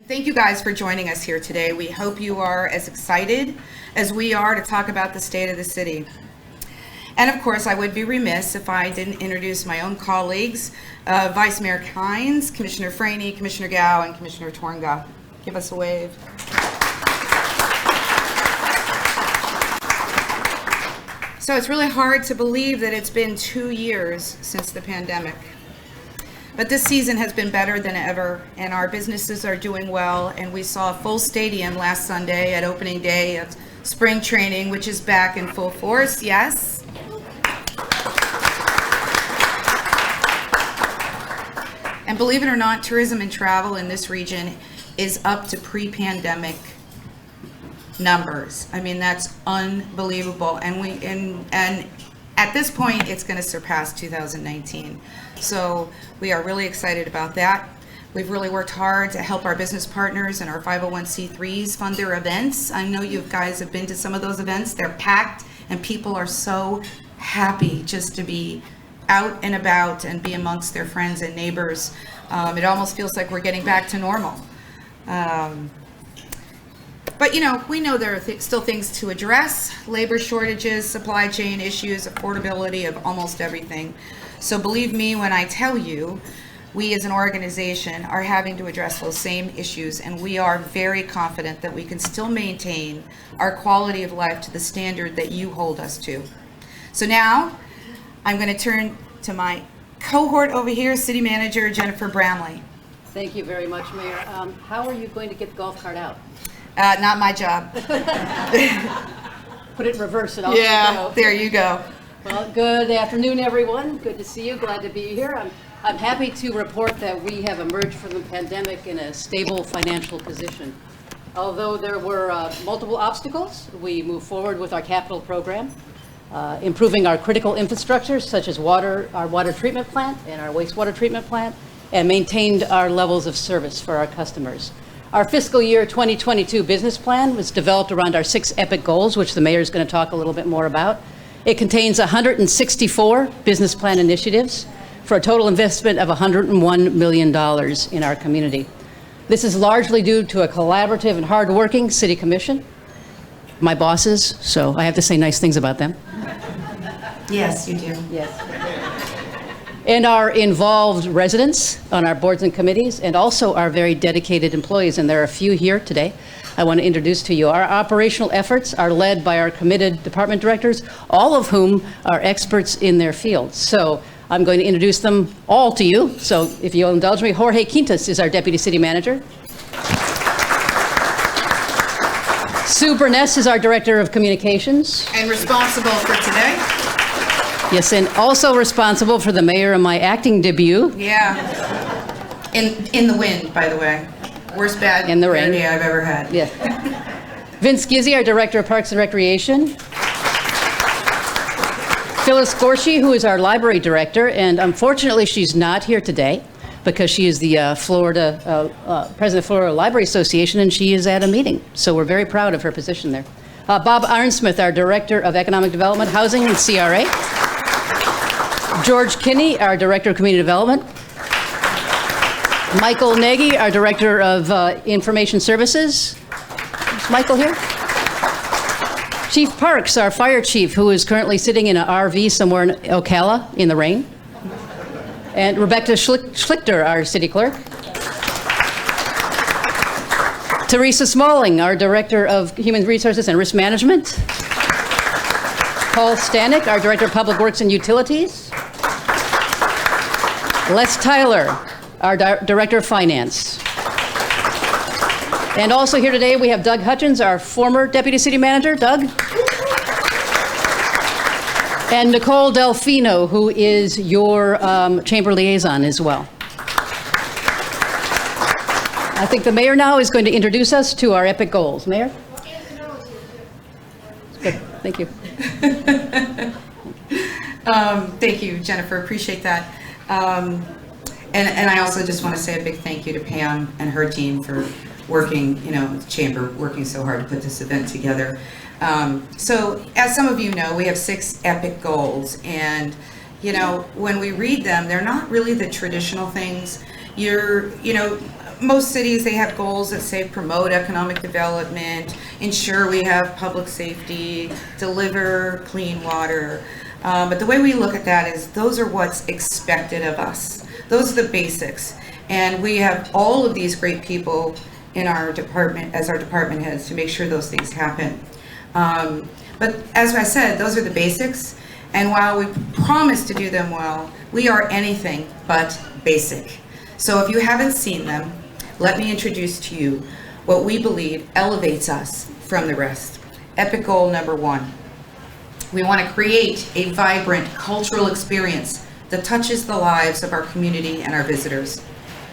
Thank you guys for joining us here today. We hope you are as excited as we are to talk about the state of the city. And of course, I would be remiss if I didn't introduce my own colleagues, Vice Mayor Kynes, Commissioner Franey, Commissioner Gao, and Commissioner Tornga. Give us a wave. So it's really hard to believe that it's been 2 years since the pandemic. But this season has been better than ever, and our businesses are doing well, and we saw a full stadium last Sunday at opening day of spring training, which is back in full force, yes? And believe it or not, tourism and travel in this region is up to pre-pandemic numbers. I mean, that's unbelievable, and at this point, it's going to surpass 2019. So we are really excited about that. We've really worked hard to help our business partners and our 501c3s fund their events. I know you guys have been to some of those events. They're packed, and people are so happy just to be out and about and be amongst their friends and neighbors. It almost feels like we're getting back to normal. But you know, we know there are still things to address: labor shortages, supply chain issues, affordability of almost everything. So believe me when I tell you, we as an organization are having to address those same issues, and we are very confident that we can still maintain our quality of life to the standard that you hold us to. So now I'm going to turn to my cohort over here, City Manager Jennifer Bramley. Thank you very much, Mayor. How are you going to get the golf cart out? Not my job. Put it in reverse and Yeah, there you go. Well, good afternoon, everyone. Good to see you. Glad to be here. I'm happy to report that we have emerged from the pandemic in a stable financial position. Although there were multiple obstacles, we moved forward with our capital program, improving our critical infrastructure such as our water treatment plant and our wastewater treatment plant, and maintained our levels of service for our customers. Our fiscal year 2022 business plan was developed around our 6 EPIC goals, which the mayor is going to talk a little bit more about. It contains 164 business plan initiatives for a total investment of $101 million in our community. This is largely due to a collaborative and hardworking city commission, my bosses, so I have to say nice things about them. Yes, you do. Yes. And our involved residents on our boards and committees, and also our very dedicated employees, and there are a few here today I want to introduce to you. Our operational efforts are led by our committed department directors, all of whom are experts in their fields. So I'm going to introduce them all to you. So if you'll indulge me, Jorge Quintas is our Deputy City Manager. Sue Burness is our Director of Communications. And responsible for today. Yes, and also responsible for the mayor and my acting debut. Yeah. In the wind, by the way. Worst bad In the rain. day I've ever had. Yes. Vince Gizzi, our Director of Parks and Recreation. Phyllis Gorshey, who is our Library Director, and unfortunately she's not here today because she is the President of Florida Library Association, and she is at a meeting. So we're very proud of her position there. Bob Arnsmith, our Director of Economic Development, Housing, and CRA. George Kinney, our Director of Community Development. Michael Nagy, our Director of Information Services. Is Michael here? Chief Parks, our Fire Chief, who is currently sitting in an RV somewhere in Ocala in the rain. And Rebecca Schlichter, our City Clerk. Teresa Smalling, our Director of Human Resources and Risk Management. Paul Stanek, our Director of Public Works and Utilities. Les Tyler, our Director of Finance. And also here today we have Doug Hutchins, our former Deputy City Manager. Doug. And Nicole Delfino, who is your Chamber Liaison as well. I think the mayor now is going to introduce us to our EPIC goals. Mayor? Good. Thank you. Thank you, Jennifer. Appreciate that. And I also just want to say a big thank you to Pam and her team for working, the Chamber, working so hard to put this event together. So as some of you know, we have 6 EPIC goals, and when we read them, they're not really the traditional things. most cities, they have goals that say promote economic development, ensure we have public safety, deliver clean water. But the way we look at that is those are what's expected of us. Those are the basics. And we have all of these great people in our department as our department heads to make sure those things happen. But as I said, those are the basics. And while we promise to do them well, we are anything but basic. So if you haven't seen them, let me introduce to you what we believe elevates us from the rest. Epic goal number 1. We want to create a vibrant cultural experience that touches the lives of our community and our visitors.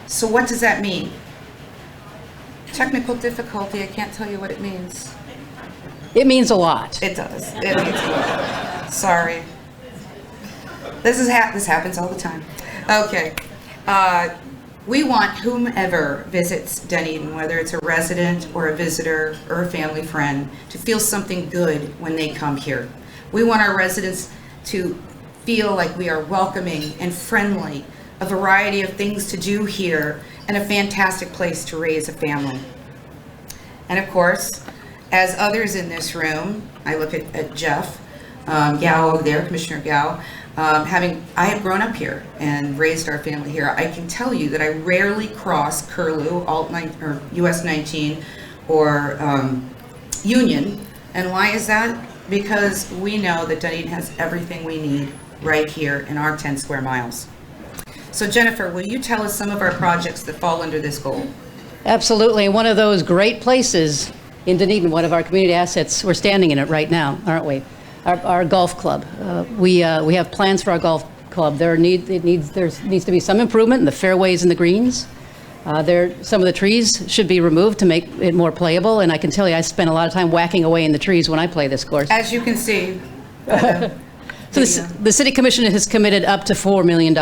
So what does that mean? Technical difficulty, I can't tell you what it means. It means a lot. It does. It means a lot. Sorry. This happens all the time. Okay. We want whomever visits Dunedin, whether it's a resident or a visitor or a family friend, to feel something good when they come here. We want our residents to feel like we are welcoming and friendly, a variety of things to do here, and a fantastic place to raise a family. And of course, as others in this room, I look at Jeff Gao over there, Commissioner Gao, I have grown up here and raised our family here. I can tell you that I rarely cross Curlew, or US 19, or Union. And why is that? Because we know that Dunedin has everything we need right here in our 10 square miles. So Jennifer, will you tell us some of our projects that fall under this goal? Absolutely. One of those great places in Dunedin, one of our community assets, we're standing in it right now, aren't we? Our golf club. We have plans for our golf club. There needs to be some improvement in the fairways and the greens. Some of the trees should be removed to make it more playable, and I can tell you I spend a lot of time whacking away in the trees when I play this course. As you can see. So the City Commission has committed up to $4 million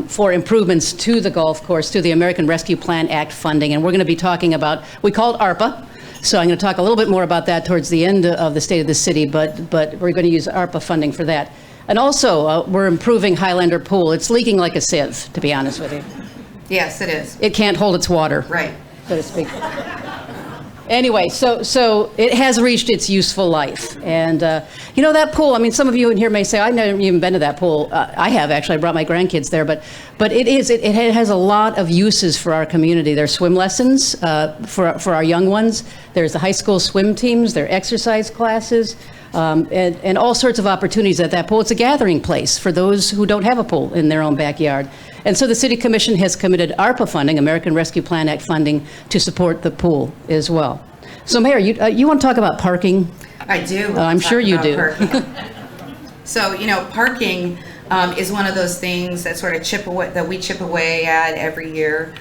for improvements to the golf course through the American Rescue Plan Act funding, and we're going to be talking about, we call it ARPA, so I'm going to talk a little bit more about that towards the end of the State of the City, but we're going to use ARPA funding for that. And also, we're improving Highlander Pool. It's leaking like a sieve, to be honest with you. Yes, it is. It can't hold its water, right, so to speak. Anyway, so it has reached its useful life. And, that pool, I mean, some of you in here may say, I've never even been to that pool. I have, actually. I brought my grandkids there. But it has a lot of uses for our community. There's swim lessons for our young ones. There's the high school swim teams. There are exercise classes. And all sorts of opportunities at that pool. It's a gathering place for those who don't have a pool in their own backyard. And so the City Commission has committed ARPA funding, American Rescue Plan Act funding, to support the pool as well. So Mayor, you want to talk about parking? I do. I'm sure you do. So, parking is one of those things that sort of we chip away at every year.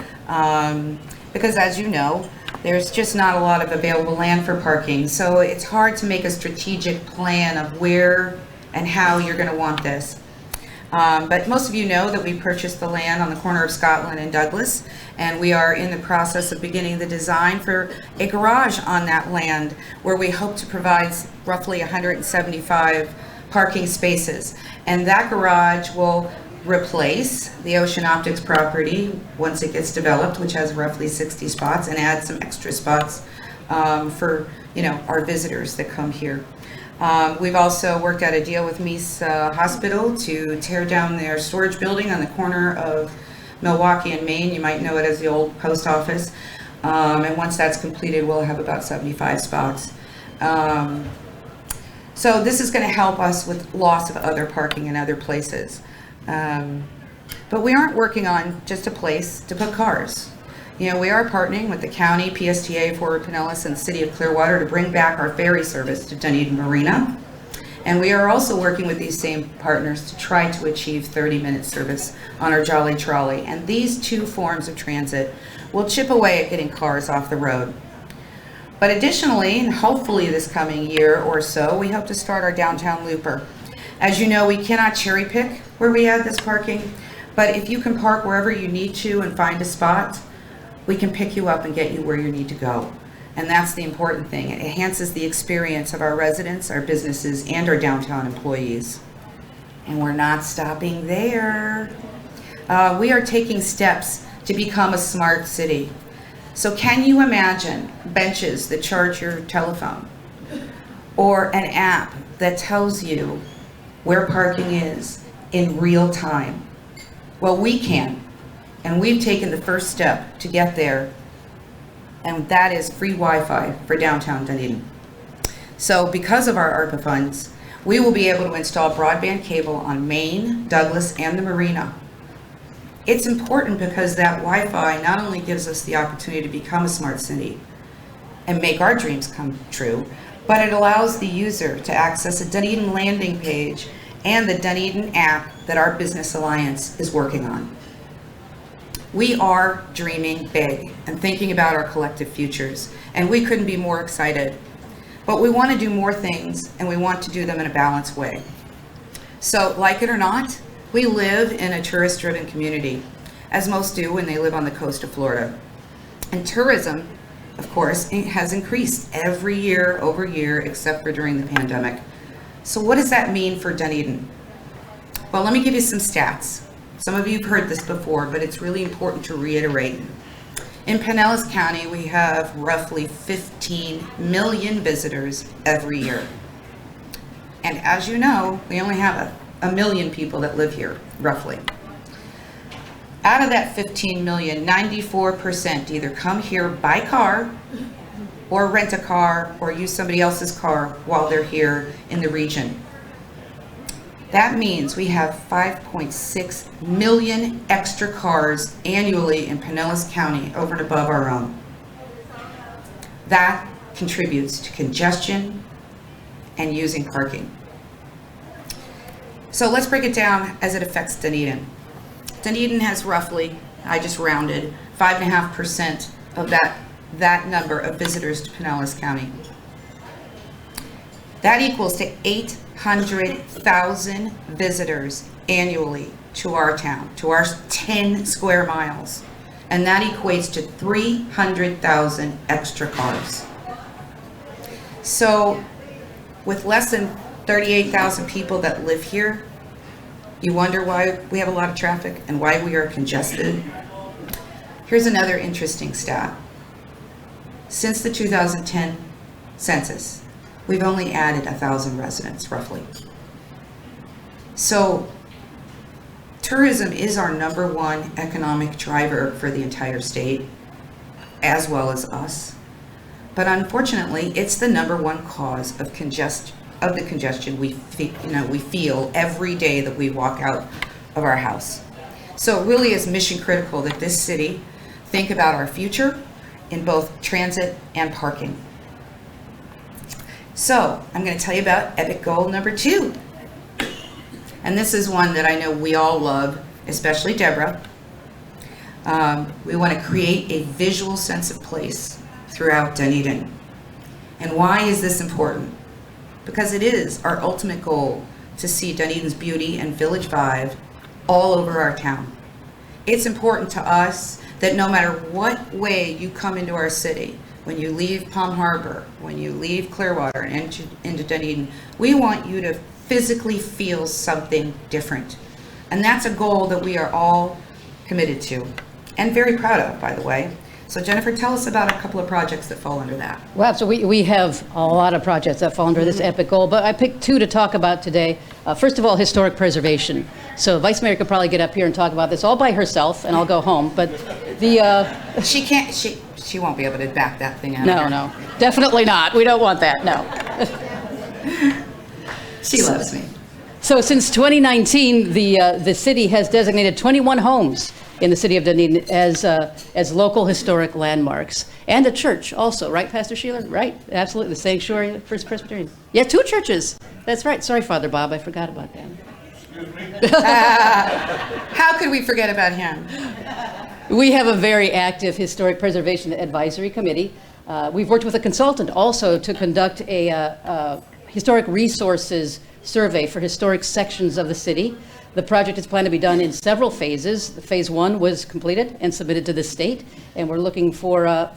Because as you know, there's just not a lot of available land for parking. So it's hard to make a strategic plan of where and how you're going to want this. But most of you know that we purchased the land on the corner of Scotland and Douglas, and we are in the process of beginning the design for a garage on that land where we hope to provide roughly 175 parking spaces. And that garage will replace the Ocean Optics property once it gets developed, which has roughly 60 spots, and add some extra spots for our visitors that come here. We've also worked out a deal with Meese Hospital to tear down their storage building on the corner of Milwaukee and Maine. You might know it as the old post office. And once that's completed, we'll have about 75 spots. So this is going to help us with loss of other parking in other places. But we aren't working on just a place to put cars. We are partnering with the county, PSTA, Fort Pinellas, and the City of Clearwater to bring back our ferry service to Dunedin Marina. And we are also working with these same partners to try to achieve 30-minute service on our Jolly Trolley. And these two forms of transit will chip away at getting cars off the road. But additionally, and hopefully this coming year or so, we hope to start our downtown looper. As you know, we cannot cherry pick where we add this parking, but if you can park wherever you need to and find a spot, we can pick you up and get you where you need to go. And that's the important thing. It enhances the experience of our residents, our businesses, and our downtown employees. And we're not stopping there. We are taking steps to become a smart city. So can you imagine benches that charge your telephone, or an app that tells you where parking is in real time? Well, we can, and we've taken the first step to get there, and that is free Wi-Fi for downtown Dunedin. So because of our ARPA funds, we will be able to install broadband cable on Main, Douglas, and the Marina. It's important because that Wi-Fi not only gives us the opportunity to become a smart city and make our dreams come true, but it allows the user to access a Dunedin landing page and the Dunedin app that our Business Alliance is working on. We are dreaming big and thinking about our collective futures, and we couldn't be more excited. But we want to do more things, and we want to do them in a balanced way. So, like it or not, we live in a tourist-driven community, as most do when they live on the coast of Florida. And tourism, of course, has increased every year over year, except for during the pandemic. So what does that mean for Dunedin? Well, let me give you some stats. Some of you have heard this before, but it's really important to reiterate. In Pinellas County, we have roughly 15 million visitors every year. And as you know, we only have a million people that live here, roughly. Out of that 15 million, 94% either come here by car or rent a car or use somebody else's car while they're here in the region. That means we have 5.6 million extra cars annually in Pinellas County over and above our own. That contributes to congestion and using parking. So let's break it down as it affects Dunedin. Dunedin has roughly, I just rounded, 5.5% of that number of visitors to Pinellas County. That equals to 800,000 visitors annually to our town, to our 10 square miles. And that equates to 300,000 extra cars. So with less than 38,000 people that live here, you wonder why we have a lot of traffic and why we are congested. Here's another interesting stat. Since the 2010 census, we've only added 1,000 residents, roughly. So tourism is our number 1 economic driver for the entire state, as well as us. But unfortunately, it's the number 1 cause of the congestion we feel every day that we walk out of our house. So it really is mission critical that this city think about our future in both transit and parking. So I'm going to tell you about epic goal number 2. And this is one that I know we all love, especially Deborah. We want to create a visual sense of place throughout Dunedin. And why is this important? Because it is our ultimate goal to see Dunedin's beauty and village vibe all over our town. It's important to us that no matter what way you come into our city, when you leave Palm Harbor, when you leave Clearwater and into Dunedin, we want you to physically feel something different. And that's a goal that we are all committed to and very proud of, by the way. So Jennifer, tell us about a couple of projects that fall under that. Well, so we have a lot of projects that fall under this epic goal, but I picked 2 to talk about today. First of all, historic preservation. So Vice Mayor could probably get up here and talk about this all by herself, and I'll go home. But the she can't. She won't be able to back that thing out. No, definitely not. We don't want that. No. She loves me. So since 2019, the city has designated 21 homes in the city of Dunedin as local historic landmarks, and a church also, right, Pastor Sheila? Right, absolutely, the Sanctuary First Presbyterian. Yeah, 2 churches. That's right. Sorry, Father Bob, I forgot about that. How could we forget about him? We have a very active historic preservation advisory committee. We've worked with a consultant also to conduct a historic resources survey for historic sections of the city. The project is planned to be done in several phases. Phase 1 was completed and submitted to the state, and we're looking for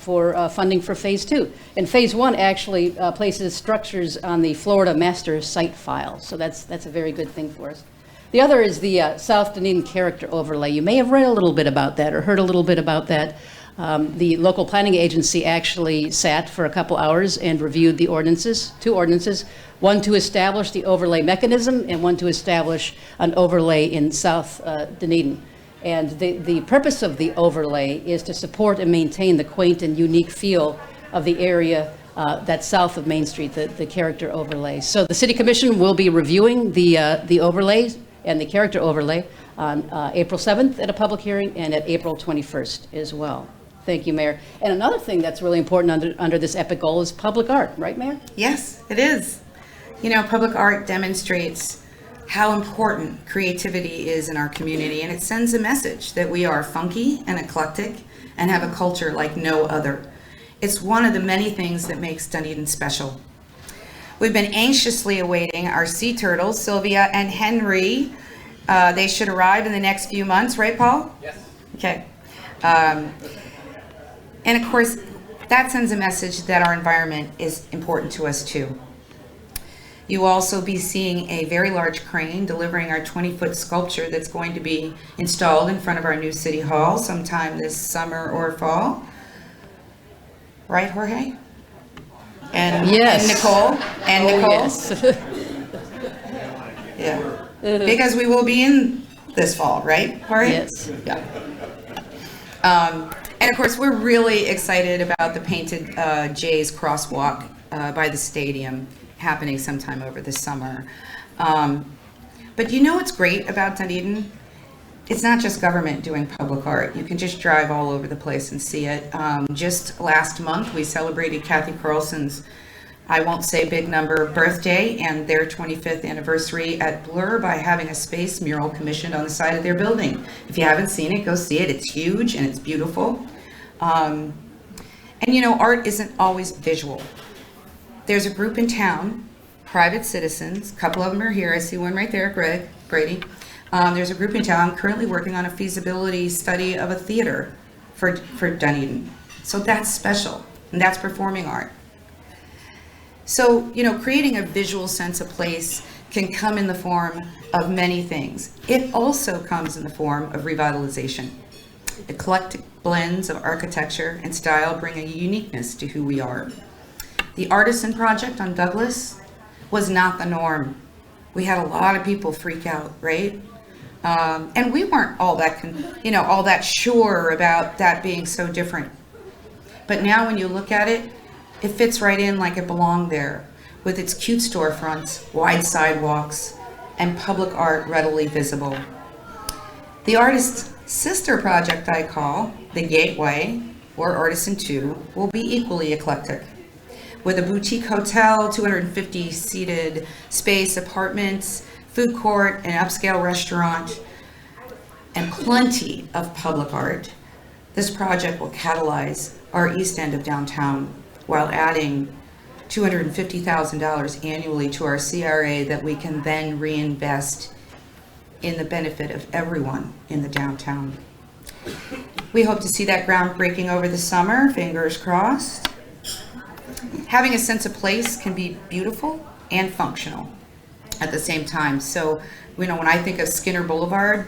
funding for phase 2. And phase 1 actually places structures on the Florida master site file, so that's a very good thing for us. The other is the South Dunedin Character Overlay. You may have read a little bit about that or heard a little bit about that. The local planning agency actually sat for a couple hours and reviewed the ordinances, two ordinances, one to establish the overlay mechanism and one to establish an overlay in South Dunedin. And the purpose of the overlay is to support and maintain the quaint and unique feel of the area that's south of Main Street, the character overlay. So the City Commission will be reviewing the overlays and the character overlay on April 7th at a public hearing and at April 21st as well. Thank you, Mayor. And another thing that's really important under this EPIC goal is public art, right, Mayor? Yes, it is. You know, public art demonstrates how important creativity is in our community, and it sends a message that we are funky and eclectic and have a culture like no other. It's one of the many things that makes Dunedin special. We've been anxiously awaiting our sea turtles, Sylvia and Henry. They should arrive in the next few months, right, Paul? Yes. Okay. And of course, that sends a message that our environment is important to us too. You will also be seeing a very large crane delivering our 20-foot sculpture that's going to be installed in front of our new city hall sometime this summer or fall. Right, Jorge? And, yes. and Nicole? And Nicole? Yes. Yeah. Because we will be in this fall, right, Jorge? Yes. Yeah. And of course, we're really excited about the Painted Jays crosswalk by the stadium happening sometime over the summer. But you know what's great about Dunedin? It's not just government doing public art. You can just drive all over the place and see it. Just last month, we celebrated Kathy Carlson's, I won't say big number, birthday and their 25th anniversary at Blur by having a space mural commissioned on the side of their building. If you haven't seen it, go see it. It's huge and it's beautiful. And you know, art isn't always visual. There's a group in town, private citizens, a couple of them are here. I see one right there, Greg, Brady. There's a group in town currently working on a feasibility study of a theater for Dunedin. So that's special, and that's performing art. So, you know, creating a visual sense of place can come in the form of many things. It also comes in the form of revitalization. Eclectic blends of architecture and style bring a uniqueness to who we are. The Artisan Project on Douglas was not the norm. We had a lot of people freak out, right? And we weren't all that sure about that being so different. But now when you look at it, it fits right in like it belonged there, with its cute storefronts, wide sidewalks, and public art readily visible. The artist's sister project I call The Gateway, or Artisan 2, will be equally eclectic. With a boutique hotel, 250-seated space, apartments, food court, an upscale restaurant, and plenty of public art, this project will catalyze our east end of downtown while adding $250,000 annually to our CRA that we can then reinvest in the benefit of everyone in the downtown. We hope to see that groundbreaking over the summer, fingers crossed. Having a sense of place can be beautiful and functional at the same time. So, you know, when I think of Skinner Boulevard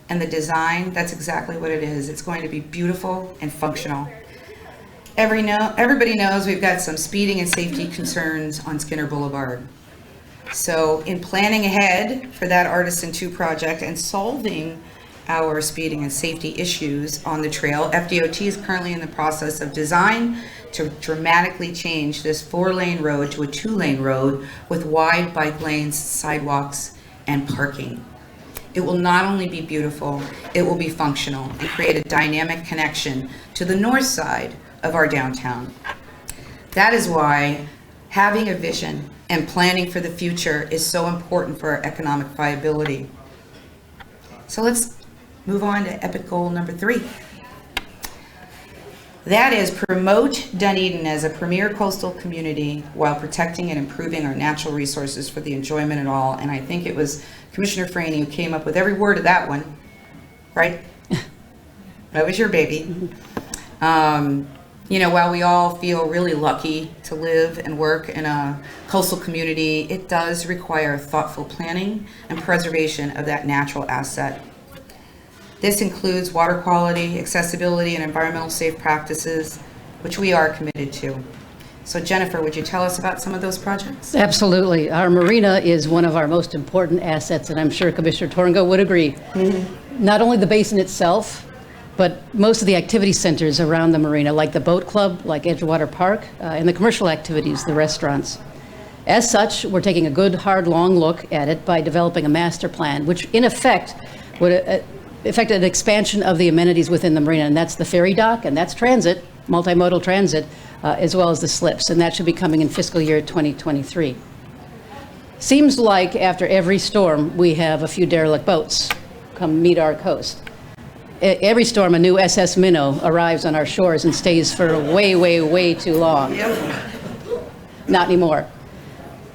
and the design, that's exactly what it is. It's going to be beautiful and functional. Everybody knows we've got some speeding and safety concerns on Skinner Boulevard. So in planning ahead for that Artisan 2 project and solving our speeding and safety issues on the trail, FDOT is currently in the process of design to dramatically change this 4-lane road to a 2-lane road with wide bike lanes, sidewalks, and parking. It will not only be beautiful, it will be functional and create a dynamic connection to the north side of our downtown. That is why having a vision and planning for the future is so important for our economic viability. So let's move on to EPIC goal number 3. That is promote Dunedin as a premier coastal community while protecting and improving our natural resources for the enjoyment of all. And I think it was Commissioner Franey who came up with every word of that one, right? That was your baby. While we all feel really lucky to live and work in a coastal community, it does require thoughtful planning and preservation of that natural asset. This includes water quality, accessibility, and environmental safe practices, which we are committed to. So Jennifer, would you tell us about some of those projects? Absolutely. Our marina is one of our most important assets, and I'm sure Commissioner Torngo would agree. Mm-hmm. Not only the basin itself, but most of the activity centers around the marina, like the boat club, like Edgewater Park, and the commercial activities, the restaurants. As such, we're taking a good, hard, long look at it by developing a master plan, which in effect would affect an expansion of the amenities within the marina, and that's the ferry dock, and that's transit, multimodal transit, as well as the slips, and that should be coming in fiscal year 2023. Seems like after every storm, we have a few derelict boats come meet our coast. Every storm, a new SS Minnow arrives on our shores and stays for way, way, way too long. Yep. Not anymore.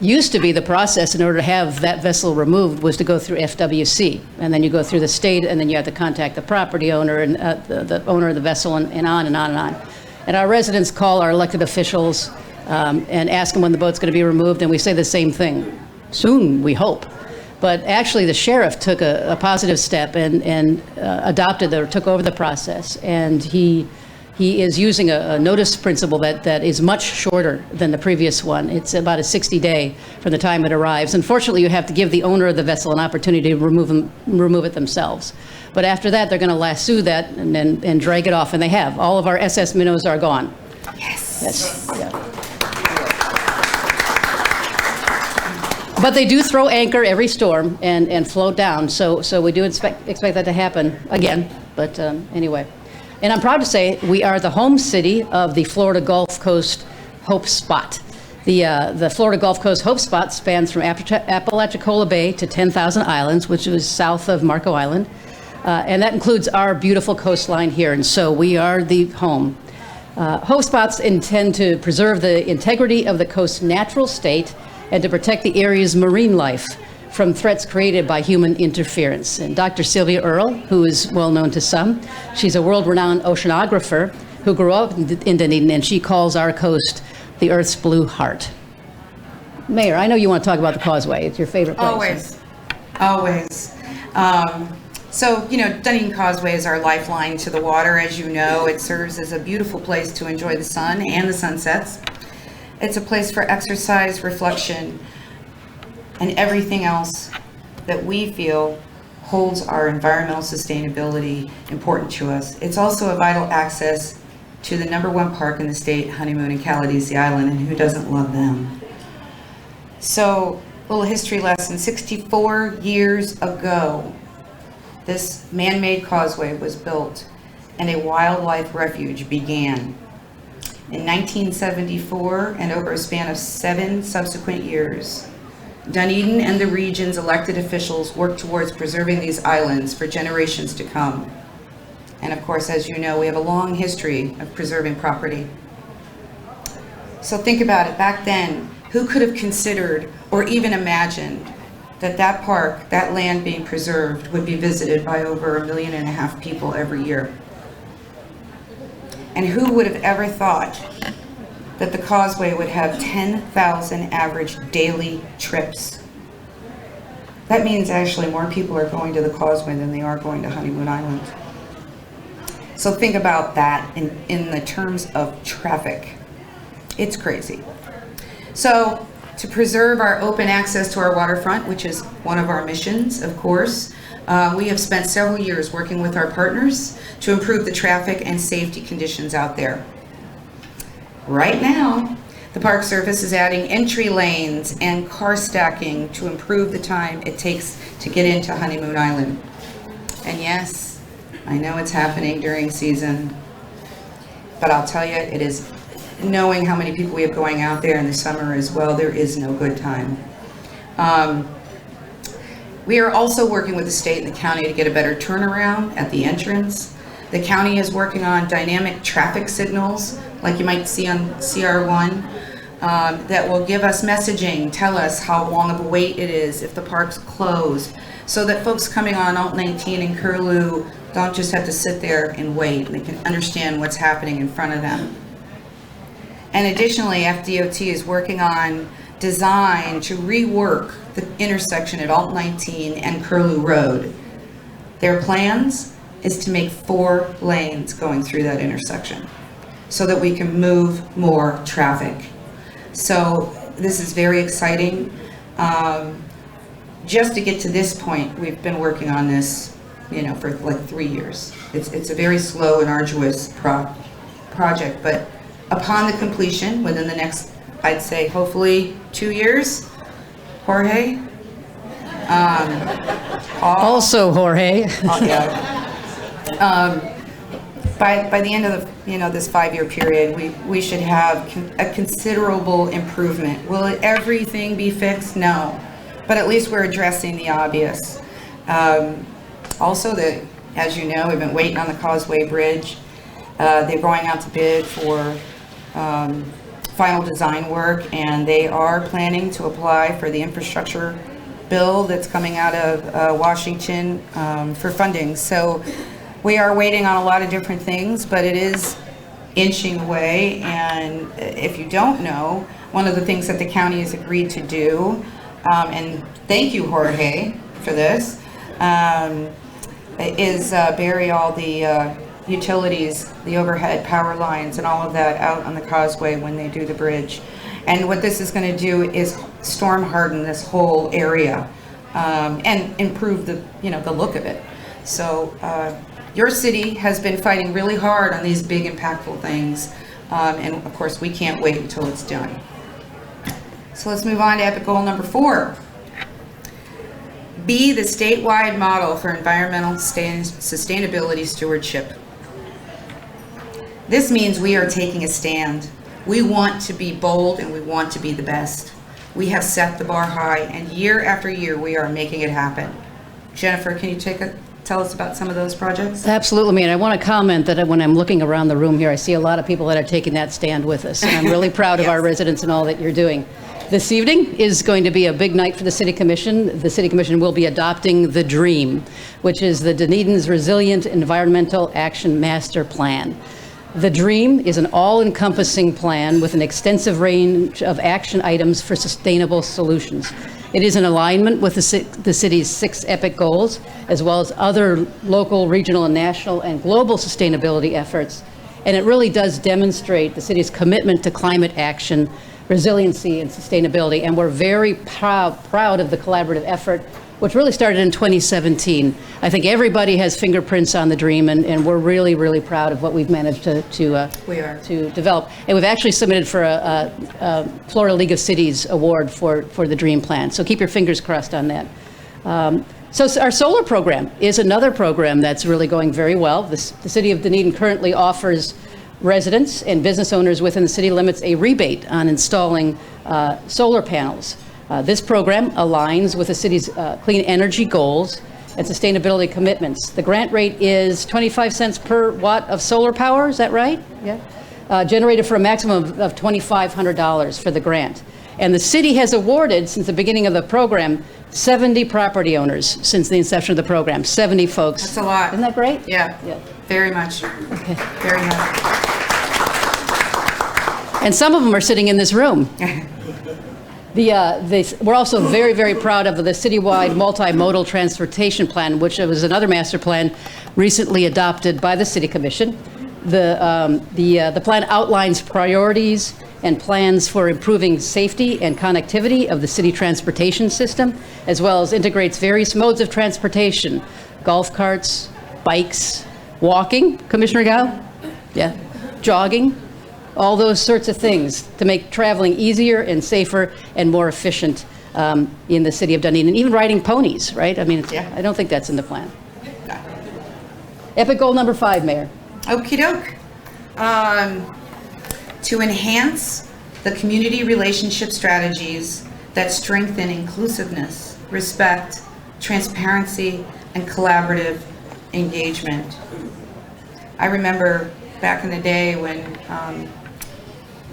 Used to be the process in order to have that vessel removed was to go through FWC, and then you go through the state, and then you have to contact the property owner and the owner of the vessel, and on and on and on. And our residents call our elected officials and ask them when the boat's going to be removed, and we say the same thing. Soon, we hope. But actually, the sheriff took a positive step and adopted or took over the process, and he is using a notice principle that is much shorter than the previous one. It's about a 60-day from the time it arrives. Unfortunately, you have to give the owner of the vessel an opportunity to remove it themselves. But after that, they're going to lasso that and drag it off, and they have. All of our SS minnows are gone. Yes. Yeah. But they do throw anchor every storm and float down, so we do expect that to happen again. But anyway. And I'm proud to say we are the home city of the Florida Gulf Coast Hope Spot. The Florida Gulf Coast Hope Spot spans from Apalachicola Bay to 10,000 Islands, which is south of Marco Island. And that includes our beautiful coastline here, and so we are the home. Hope Spots intend to preserve the integrity of the coast's natural state and to protect the area's marine life from threats created by human interference. And Dr. Sylvia Earle, who is well known to some, she's a world-renowned oceanographer who grew up in Dunedin, and she calls our coast the Earth's blue heart. Mayor, I know you want to talk about the Causeway. It's your favorite place. Always. So, Dunedin Causeway is our lifeline to the water. As you know, it serves as a beautiful place to enjoy the sun and the sunsets. It's a place for exercise, reflection, and everything else that we feel holds our environmental sustainability important to us. It's also a vital access to the #1 park in the state, Honeymoon and Caladesi Island, and who doesn't love them? So, a little history lesson. 64 years ago, this man-made causeway was built and a wildlife refuge began. In 1974, and over a span of 7 subsequent years, Dunedin and the region's elected officials worked towards preserving these islands for generations to come. And of course, as you know, we have a long history of preserving property. So think about it. Back then, who could have considered or even imagined that that park, that land being preserved, would be visited by over 1.5 million people every year? And who would have ever thought that the Causeway would have 10,000 average daily trips? That means actually more people are going to the Causeway than they are going to Honeymoon Island. So think about that in the terms of traffic. It's crazy. So to preserve our open access to our waterfront, which is one of our missions, of course, we have spent several years working with our partners to improve the traffic and safety conditions out there. Right now, the Park Service is adding entry lanes and car stacking to improve the time it takes to get into Honeymoon Island. And yes, I know it's happening during season, but I'll tell you, it is, knowing how many people we have going out there in the summer as well, there is no good time. We are also working with the state and the county to get a better turnaround at the entrance. The county is working on dynamic traffic signals, like you might see on CR1, that will give us messaging, tell us how long of a wait it is if the park's closed, so that folks coming on Alt 19 and Curlew don't just have to sit there and wait. They can understand what's happening in front of them. And additionally, FDOT is working on design to rework the intersection at Alt 19 and Curlew Road. Their plans is to make 4 lanes going through that intersection so that we can move more traffic. So this is very exciting. Just to get to this point, we've been working on this, for like 3 years. It's a very slow and arduous project, but upon the completion, within the next, I'd say, hopefully 2 years, Jorge. Also, Jorge. By the end of this 5-year period, we should have a considerable improvement. Will everything be fixed? No, but at least we're addressing the obvious. Also, as you know, we've been waiting on the Causeway Bridge. They're going out to bid for final design work, and they are planning to apply for the infrastructure bill that's coming out of Washington for funding. So we are waiting on a lot of different things, but it is inching away. And if you don't know, one of the things that the county has agreed to do, and thank you, Jorge, for this, is bury all the utilities, the overhead power lines and all of that out on the causeway when they do the bridge. And what this is going to do is storm harden this whole area and improve the look of it. So your city has been fighting really hard on these big impactful things, and of course we can't wait until it's done. So let's move on to epic goal number 4. Be the statewide model for environmental sustainability stewardship. This means we are taking a stand. We want to be bold and we want to be the best. We have set the bar high, and year after year we are making it happen. Jennifer, can you tell us about some of those projects? Absolutely, and I want to comment that when I'm looking around the room here, I see a lot of people that are taking that stand with us. And I'm really proud of Yes. our residents and all that you're doing. This evening is going to be a big night for the City Commission. The City Commission will be adopting the DREAM, which is the Dunedin's Resilient Environmental Action Master Plan. The DREAM is an all-encompassing plan with an extensive range of action items for sustainable solutions. It is in alignment with the city's 6 epic goals, as well as other local, regional, and national and global sustainability efforts. And it really does demonstrate the city's commitment to climate action, resiliency, and sustainability. And we're very proud of the collaborative effort, which really started in 2017. I think everybody has fingerprints on the DREAM, and we're really, really proud of what we've managed to develop. And we've actually submitted for a Florida League of Cities award for the DREAM plan. So keep your fingers crossed on that. So our solar program is another program that's really going very well. The city of Dunedin currently offers residents and business owners within the city limits a rebate on installing solar panels. This program aligns with the city's clean energy goals and sustainability commitments. The grant rate is 25 cents per watt of solar power, is that right? Yeah. Generated for a maximum of $2,500 for the grant. And the city has awarded, since the beginning of the program, 70 property owners since the inception of the program, 70 folks. That's a lot. Isn't that great? Yeah, very much. Okay. Very much. And some of them are sitting in this room. We're also very, very proud of the citywide multi-modal transportation plan, which was another master plan recently adopted by the City Commission. The plan outlines priorities and plans for improving safety and connectivity of the city transportation system, as well as integrates various modes of transportation: golf carts, bikes, walking, Commissioner Gao? Yeah, jogging. All those sorts of things to make traveling easier and safer and more efficient in the city of Dunedin. And even riding ponies, right? I mean, I don't think that's in the plan. No. Epic goal number 5, Mayor. Okie doke. To enhance the community relationship strategies that strengthen inclusiveness, respect, transparency, and collaborative engagement. I remember back in the day when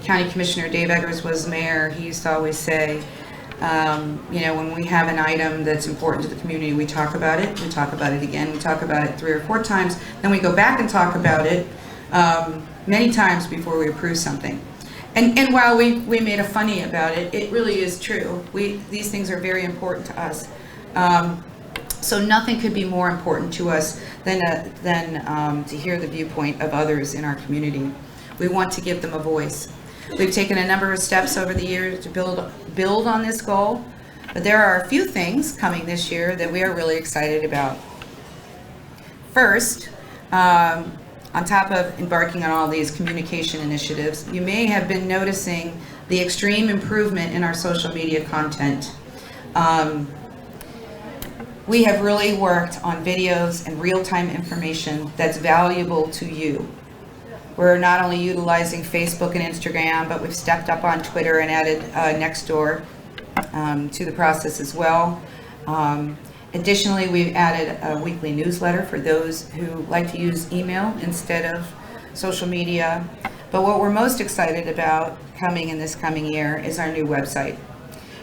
County Commissioner Dave Eggers was mayor, he used to always say, when we have an item that's important to the community, we talk about it again, we talk about it 3 or 4 times, then we go back and talk about it many times before we approve something. And while we made a funny about it, it really is true. These things are very important to us. So nothing could be more important to us than to hear the viewpoint of others in our community. We want to give them a voice. We've taken a number of steps over the years to build on this goal, but there are a few things coming this year that we are really excited about. First, on top of embarking on all these communication initiatives, you may have been noticing the extreme improvement in our social media content. We have really worked on videos and real-time information that's valuable to you. We're not only utilizing Facebook and Instagram, but we've stepped up on Twitter and added Nextdoor to the process as well. Additionally, we've added a weekly newsletter for those who like to use email instead of social media. But what we're most excited about coming in this coming year is our new website.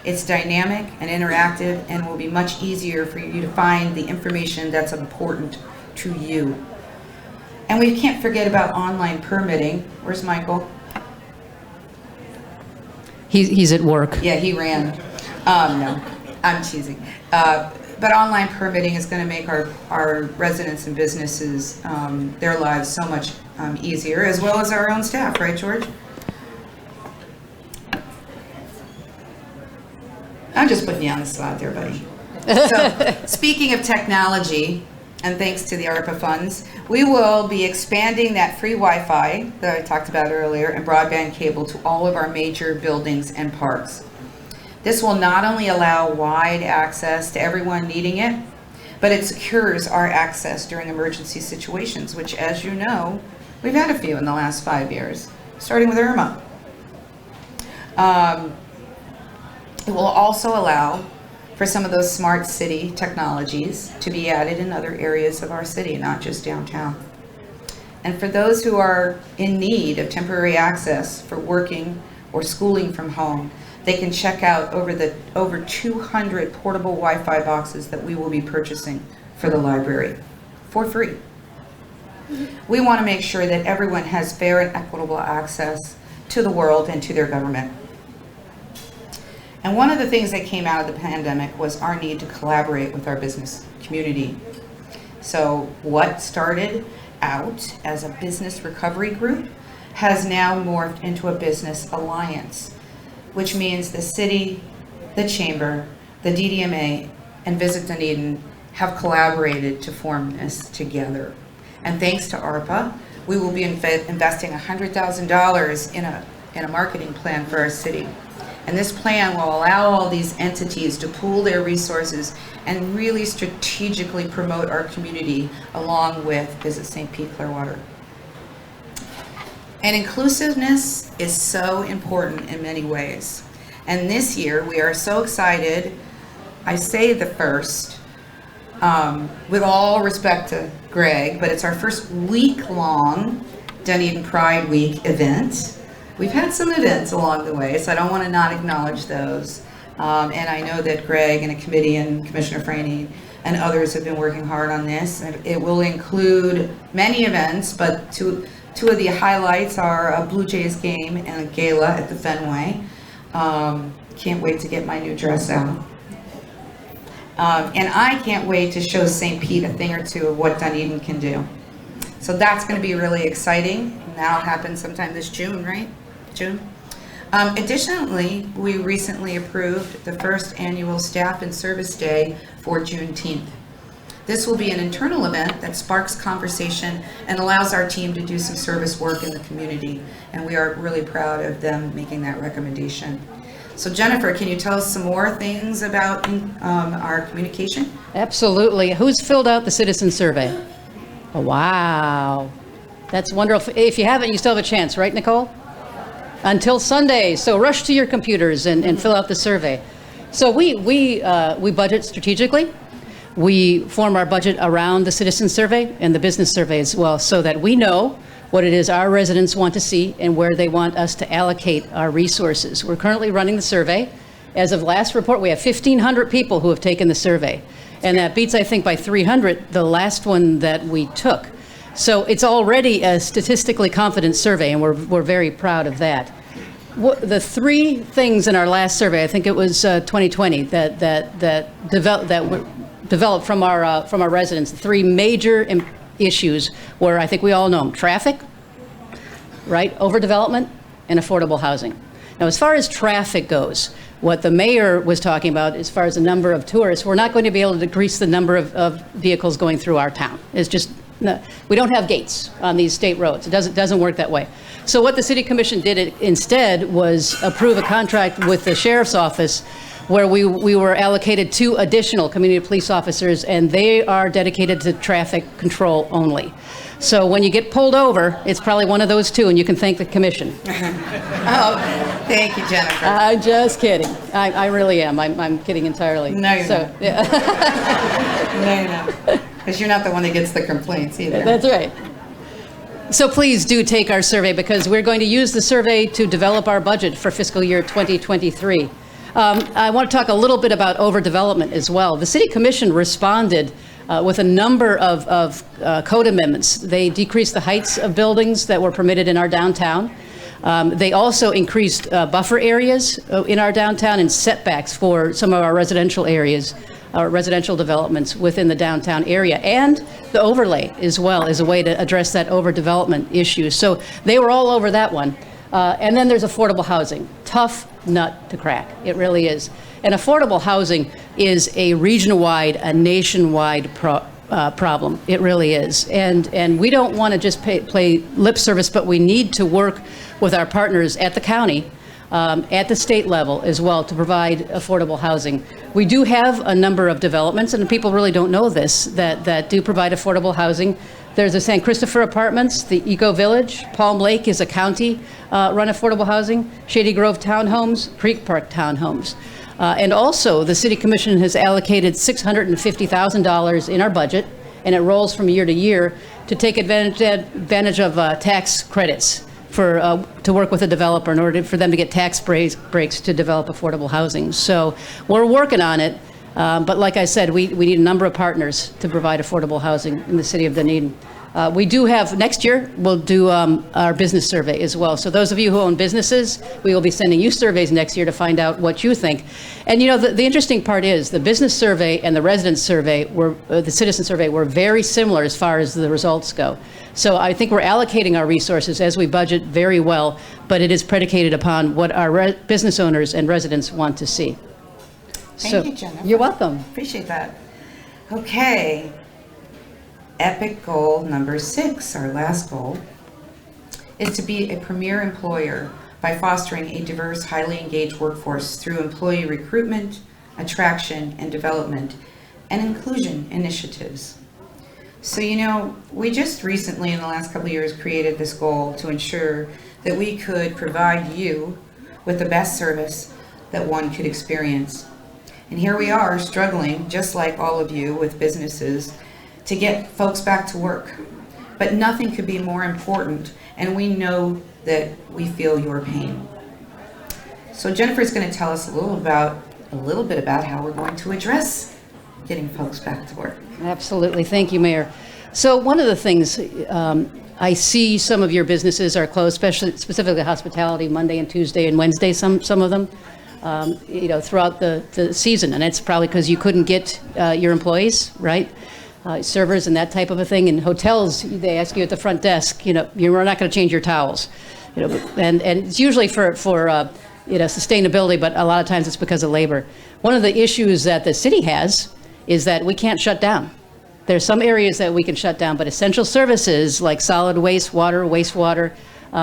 It's dynamic and interactive and will be much easier for you to find the information that's important to you. And we can't forget about online permitting. Where's Michael? He's at work. Yeah, he ran. No, I'm teasing. But online permitting is going to make our residents and businesses, their lives so much easier, as well as our own staff, right, George? I'm just putting you on the spot there, buddy. So, speaking of technology, and thanks to the Arpa funds, we will be expanding that free Wi-Fi that I talked about earlier and broadband cable to all of our major buildings and parks. This will not only allow wide access to everyone needing it, but it secures our access during emergency situations, which, as you know, we've had a few in the last 5 years, starting with Irma. It will also allow for some of those smart city technologies to be added in other areas of our city, not just downtown. And for those who are in need of temporary access for working or schooling from home, they can check out over 200 portable Wi-Fi boxes that we will be purchasing for the library for free. We want to make sure that everyone has fair and equitable access to the world and to their government. And one of the things that came out of the pandemic was our need to collaborate with our business community. So what started out as a business recovery group has now morphed into a business alliance, which means the city, the chamber, the DDMA, and Visit Dunedin have collaborated to form this together. And thanks to ARPA, we will be investing $100,000 in a marketing plan for our city. And this plan will allow all these entities to pool their resources and really strategically promote our community along with Visit St. Pete Clearwater. And inclusiveness is so important in many ways. And this year we are so excited, I say the first, with all respect to Greg, but it's our first week-long Dunedin Pride Week event. We've had some events along the way, so I don't want to not acknowledge those. And I know that Greg and a committee and Commissioner Franey and others have been working hard on this. And it will include many events, but two of the highlights are a Blue Jays game and a gala at the Fenway. Can't wait to get my new dress out. And I can't wait to show St. Pete a thing or two of what Dunedin can do. So that's going to be really exciting. And that'll happen sometime this June, right? June. Additionally, we recently approved the first annual Staff and Service Day for Juneteenth. This will be an internal event that sparks conversation and allows our team to do some service work in the community. And we are really proud of them making that recommendation. So Jennifer, can you tell us some more things about our communication? Absolutely. Who's filled out the citizen survey? Oh, wow. That's wonderful. If you haven't, you still have a chance, right, Nicole? Until Sunday. So rush to your computers and fill out the survey. So we budget strategically. We form our budget around the citizen survey and the business survey as well, so that we know what it is our residents want to see and where they want us to allocate our resources. We're currently running the survey. As of last report, we have 1,500 people who have taken the survey. And that beats, I think, by 300, the last one that we took. So it's already a statistically confident survey, and we're very proud of that. The three things in our last survey, I think it was 2020, that were developed from our residents. The three major issues were, I think we all know them: traffic, right, overdevelopment, and affordable housing. Now, as far as traffic goes, what the mayor was talking about, as far as the number of tourists, we're not going to be able to decrease the number of vehicles going through our town. It's just, no, we don't have gates on these state roads. It doesn't work that way. So what the City Commission did instead was approve a contract with the Sheriff's Office where we were allocated 2 additional community police officers, and they are dedicated to traffic control only. So when you get pulled over, it's probably one of those 2, and you can thank the commission. Oh, thank you, Jennifer. I'm just kidding. I really am. I'm kidding entirely. No, you're not. Yeah. No, you're not. Because you're not the one that gets the complaints either. That's right. So please do take our survey, because we're going to use the survey to develop our budget for fiscal year 2023. I want to talk a little bit about overdevelopment as well. The City Commission responded with a number of code amendments. They decreased the heights of buildings that were permitted in our downtown. They also increased buffer areas in our downtown and setbacks for some of our residential areas, residential developments within the downtown area, and the overlay as well as a way to address that overdevelopment issue. So they were all over that one. And then there's affordable housing. Tough nut to crack. It really is. And affordable housing is a region-wide, a nationwide problem. It really is. And we don't want to just play lip service, but we need to work with our partners at the county, at the state level as well, to provide affordable housing. We do have a number of developments, and people really don't know this, that do provide affordable housing. There's the San Christopher Apartments, the Eco Village. Palm Lake is a county-run affordable housing. Shady Grove Townhomes, Creek Park Townhomes. And also, the City Commission has allocated $650,000 in our budget, and it rolls from year to year, to take advantage of tax credits to work with a developer in order for them to get tax breaks to develop affordable housing. So we're working on it. But like I said, we need a number of partners to provide affordable housing in the city of Dunedin. We do have, next year, we'll do our business survey as well. So those of you who own businesses, we will be sending you surveys next year to find out what you think. And you know, the interesting part is the business survey and the resident survey, the citizen survey, were very similar as far as the results go. So I think we're allocating our resources as we budget very well, but it is predicated upon what our business owners and residents want to see. Thank you, Jennifer. You're welcome. Appreciate that. Okay. Epic goal number 6, our last goal, is to be a premier employer by fostering a diverse, highly engaged workforce through employee recruitment, attraction, and development, and inclusion initiatives. So, you know, we just recently, in the last couple of years, created this goal to ensure that we could provide you with the best service that one could experience. And here we are struggling, just like all of you, with businesses to get folks back to work. But nothing could be more important, and we know that we feel your pain. So Jennifer's going to tell us a little bit about how we're going to address getting folks back to work. Absolutely. Thank you, Mayor. So one of the things I see some of your businesses are closed, specifically hospitality, Monday and Tuesday and Wednesday, some of them. You know, throughout the season, and it's probably because you couldn't get your employees, right? Servers and that type of a thing. In hotels, they ask you at the front desk, you know, you're not going to change your towels, you know, and it's usually for you know, sustainability, but a lot of times it's because of labor. One of the issues that the city has is that we can't shut down. There's some areas that we can shut down, but essential services like solid waste, wastewater,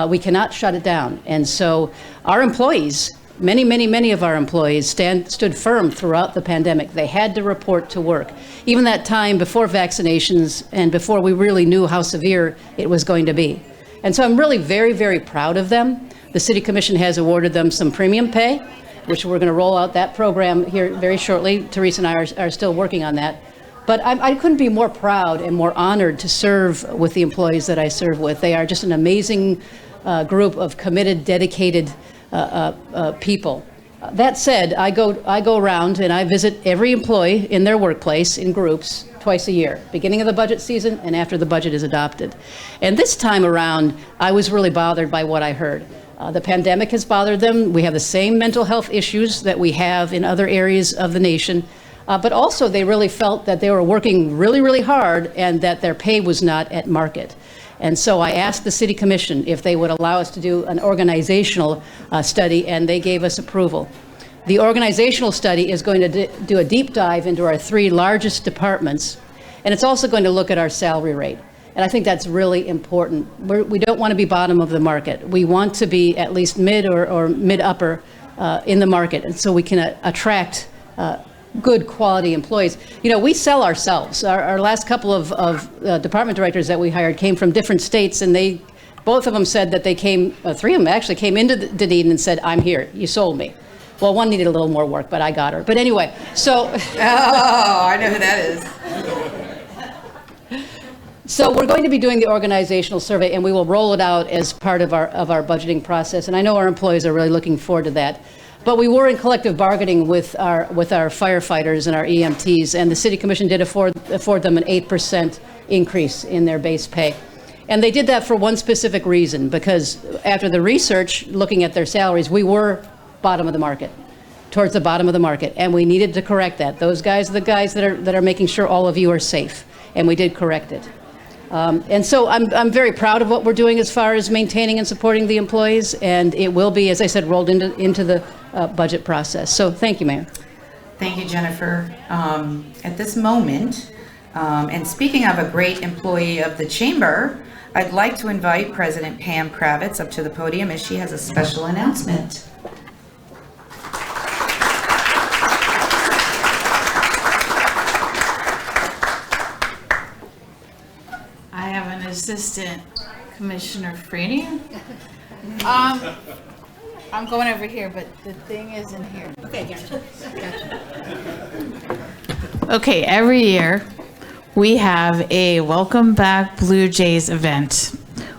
we cannot shut it down. And so our employees, many of our employees stood firm throughout the pandemic. They had to report to work. Even that time before vaccinations and before we really knew how severe it was going to be. And so I'm really very, very proud of them. The City Commission has awarded them some premium pay, which we're going to roll out that program here very shortly. Teresa and I are still working on that. But I couldn't be more proud and more honored to serve with the employees that I serve with. They are just an amazing group of committed, dedicated people. That said, I go around and I visit every employee in their workplace in groups twice a year, beginning of the budget season and after the budget is adopted. And this time around, I was really bothered by what I heard. The pandemic has bothered them. We have the same mental health issues that we have in other areas of the nation. But also they really felt that they were working really, really hard and that their pay was not at market. And so I asked the City Commission if they would allow us to do an organizational study, and they gave us approval. The organizational study is going to do a deep dive into our 3 largest departments, and it's also going to look at our salary rate. And I think that's really important. We don't want to be bottom of the market. We want to be at least mid or mid-upper in the market, and so we can attract good quality employees. You know, we sell ourselves. Our last couple of department directors that we hired came from different states, and both of them said that they came, 3 of them actually came into Dunedin and said, "I'm here, you sold me." Well, one needed a little more work, but I got her. But anyway, so. Oh, I know who that is. So we're going to be doing the organizational survey, and we will roll it out as part of our budgeting process. And I know our employees are really looking forward to that. But we were in collective bargaining with our firefighters and our EMTs, and the City Commission did afford them an 8% increase in their base pay. And they did that for one specific reason, because after the research, looking at their salaries, we were bottom of the market, towards the bottom of the market, and we needed to correct that. Those guys are the guys that are making sure all of you are safe, and we did correct it. And so I'm very proud of what we're doing as far as maintaining and supporting the employees, and it will be, as I said, rolled into the budget process. So thank you, Mayor. Thank you, Jennifer. At this moment, and speaking of a great employee of the Chamber, I'd like to invite President Pam Kravitz up to the podium as she has a special announcement. I have an assistant, Commissioner Freeney. I'm going over here, but the thing isn't here. Okay, gotcha. Okay, every year we have a Welcome Back Blue Jays event.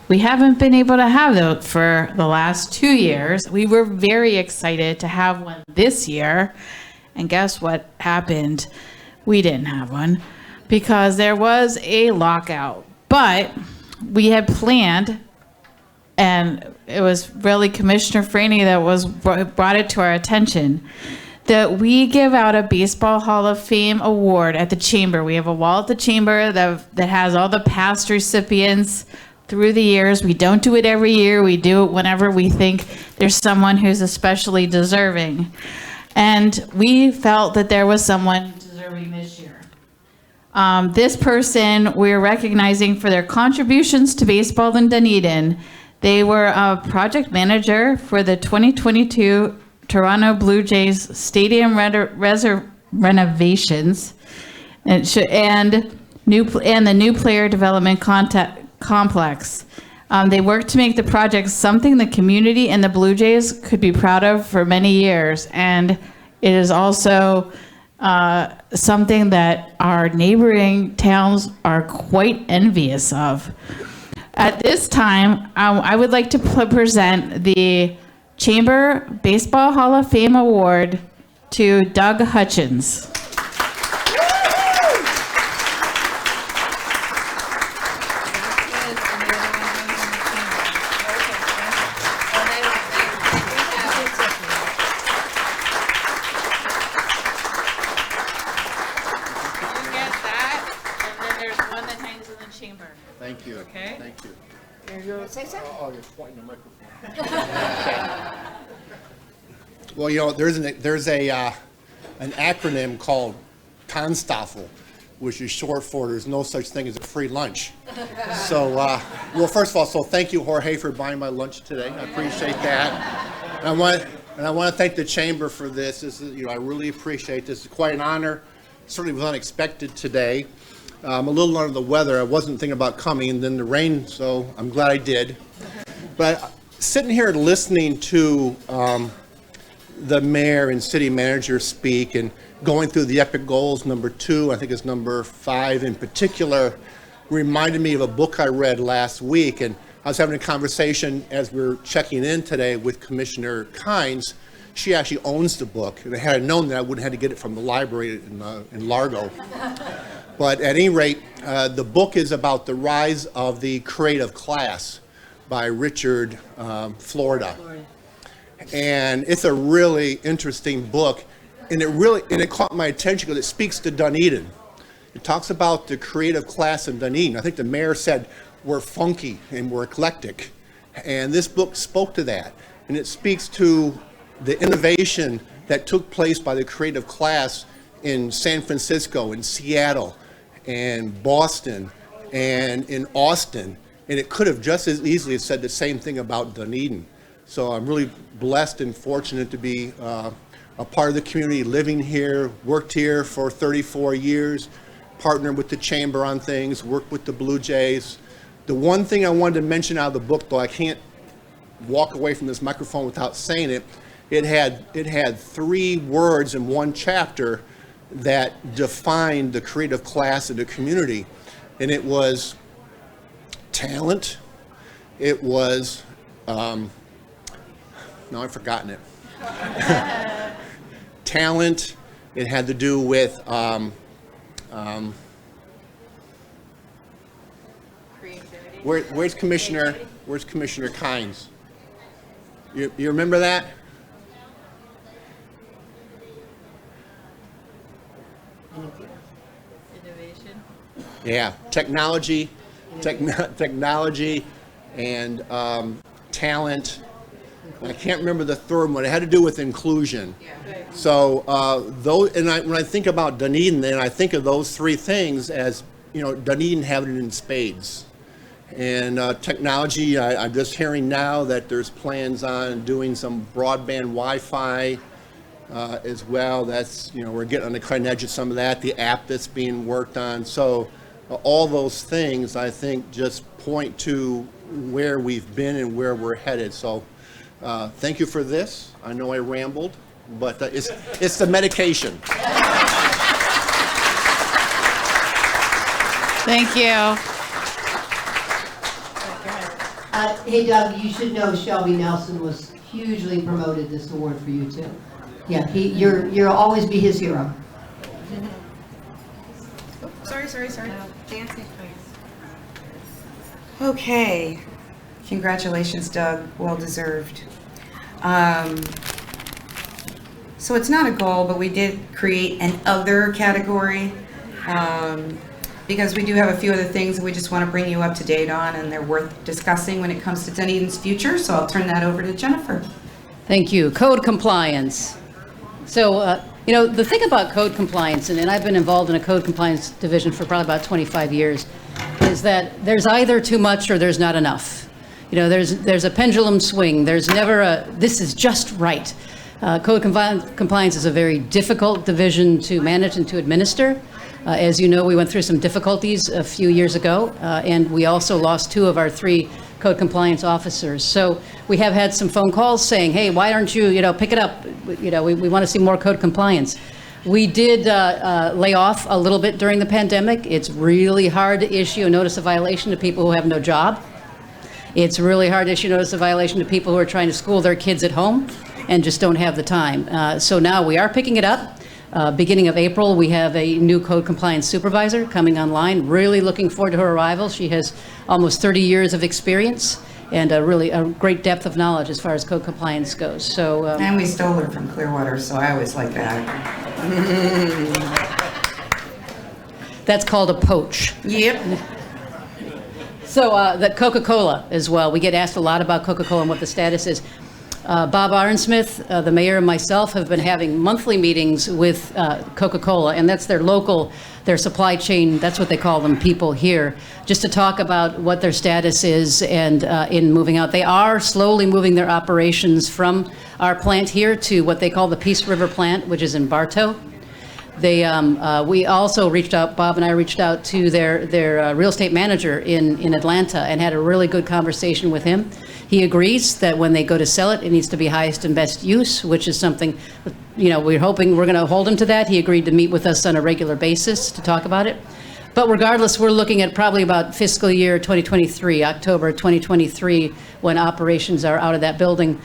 We haven't been able to have that for the last 2 years. We were very excited to have one this year, and guess what happened? We didn't have one because there was a lockout. But we had planned, and it was really Commissioner Freeney that brought it to our attention, that we give out a Baseball Hall of Fame award at the Chamber. We have a wall at the Chamber that has all the past recipients through the years. We don't do it every year. We do it whenever we think there's someone who's especially deserving. And we felt that there was someone deserving this year. This person we're recognizing for their contributions to baseball in Dunedin. They were a project manager for the 2022 Toronto Blue Jays Stadium renovations and the new player development complex. They worked to make the project something the community and the Blue Jays could be proud of for many years, and it is also something that our neighboring towns are quite envious of. At this time, I would like to present the Chamber Baseball Hall of Fame Award to Doug Hutchins. Thank you. Okay. Thank you. Here you go. Say something. Oh, you're pointing the microphone. Well, you know, there's an acronym called CONSTAFL, which is short for there's no such thing as a free lunch. So, well, first of all, so thank you, Jorge, for buying my lunch today. I appreciate that. And I want to thank the Chamber for this. This is, I really appreciate this. It's quite an honor. Certainly was unexpected today. I'm a little under the weather. I wasn't thinking about coming, and then the rain, so I'm glad I did. But sitting here listening to the mayor and city manager speak and going through the epic goals, number 2, I think it's number 5 in particular, reminded me of a book I read last week. And I was having a conversation as we were checking in today with Commissioner Kynes. She actually owns the book, and had I known that, I wouldn't have had to get it from the library in Largo. But at any rate, the book is about the rise of the creative class, by Richard Florida. And it's a really interesting book, and it caught my attention because it speaks to Dunedin. It talks about the creative class in Dunedin. I think the mayor said we're funky and we're eclectic, and this book spoke to that, and it speaks to the innovation that took place by the creative class in San Francisco, in Seattle, and Boston, and in Austin, and it could have just as easily said the same thing about Dunedin. So I'm really blessed and fortunate to be a part of the community, living here, worked here for 34 years, partnered with the chamber on things, worked with the Blue Jays. The one thing I wanted to mention out of the book, though I can't walk away from this microphone without saying it, it had 3 words in one chapter that defined the creative class of the community. And it was talent, it was, now I've forgotten it. Talent, it had to do with Creativity. where's Commissioner Kynes? You remember that? Innovation. Yeah, technology and talent. I can't remember the third one. It had to do with inclusion. So when I think about Dunedin, then I think of those 3 things as, Dunedin having it in spades. And technology, I'm just hearing now that there's plans on doing some broadband Wi-Fi as well. That's, we're getting on the cutting edge of some of that, the app that's being worked on. So all those things, I think, just point to where we've been and where we're headed. So thank you for this. I know I rambled, but it's the medication. Thank you. Hey Doug, you should know Shelby Nelson was hugely promoted this award for you too. Yeah, you'll always be his hero. Sorry. Dancing. Okay. Congratulations, Doug. Well deserved. So it's not a goal, but we did create an other category because we do have a few other things that we just want to bring you up to date on, and they're worth discussing when it comes to Dunedin's future. So I'll turn that over to Jennifer. Thank you. Code compliance. So, the thing about code compliance, and I've been involved in a code compliance division for probably about 25 years, is that there's either too much or there's not enough. There's a pendulum swing. There's never this is just right. Code compliance is a very difficult division to manage and to administer. As you know, we went through some difficulties a few years ago, and we also lost 2 of our 3 code compliance officers. So we have had some phone calls saying, hey, why aren't you, pick it up? We want to see more code compliance. We did lay off a little bit during the pandemic. It's really hard to issue a notice of violation to people who have no job. It's really hard to issue notice of violation to people who are trying to school their kids at home and just don't have the time. So now we are picking it up. Beginning of April, we have a new code compliance supervisor coming online. Really looking forward to her arrival. She has almost 30 years of experience and a great depth of knowledge as far as code compliance goes. So, And we stole her from Clearwater, so I always like that. that's called a poach. Yep. So the Coca-Cola as well. We get asked a lot about Coca-Cola and what the status is. Bob Arnsmith, the mayor, and myself have been having monthly meetings with Coca-Cola, and that's their supply chain, that's what they call them, people here, just to talk about what their status is and in moving out. They are slowly moving their operations from our plant here to what they call the Peace River plant, which is in Bartow. We also reached out, Bob and I reached out to their real estate manager in Atlanta and had a really good conversation with him. He agrees that when they go to sell it, it needs to be highest and best use, which is something, we're hoping we're going to hold him to that. He agreed to meet with us on a regular basis to talk about it. But regardless, we're looking at probably about fiscal year 2023, October 2023, when operations are out of that building.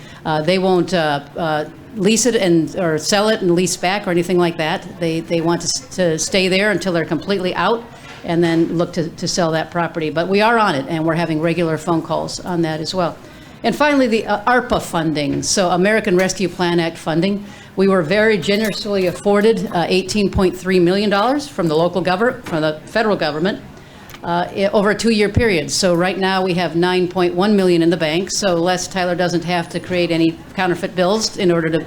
They won't lease it or sell it and lease back or anything like that. They want to stay there until they're completely out. and then look to sell that property. But we are on it, and we're having regular phone calls on that as well. And finally, the Arpa funding, so American Rescue Plan Act funding. We were very generously afforded $18.3 million from the local government, from the federal government, over a 2-year period. So right now we have $9.1 million in the bank, so Les Tyler doesn't have to create any counterfeit bills in order to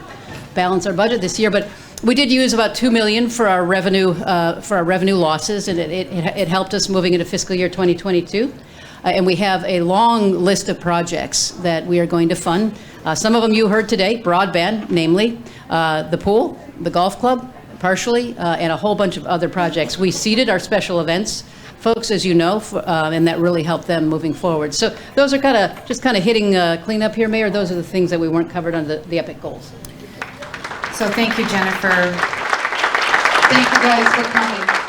balance our budget this year. But we did use about $2 million for our revenue losses, and it helped us moving into fiscal year 2022. And we have a long list of projects that we are going to fund. Some of them you heard today, broadband, namely, the pool, the golf club, partially, and a whole bunch of other projects. We seeded our special events folks, as you know, and that really helped them moving forward. So those are just kind of hitting cleanup here, Mayor. Those are the things that we weren't covered under the EPIC goals. So thank you, Jennifer. Thank you guys for coming.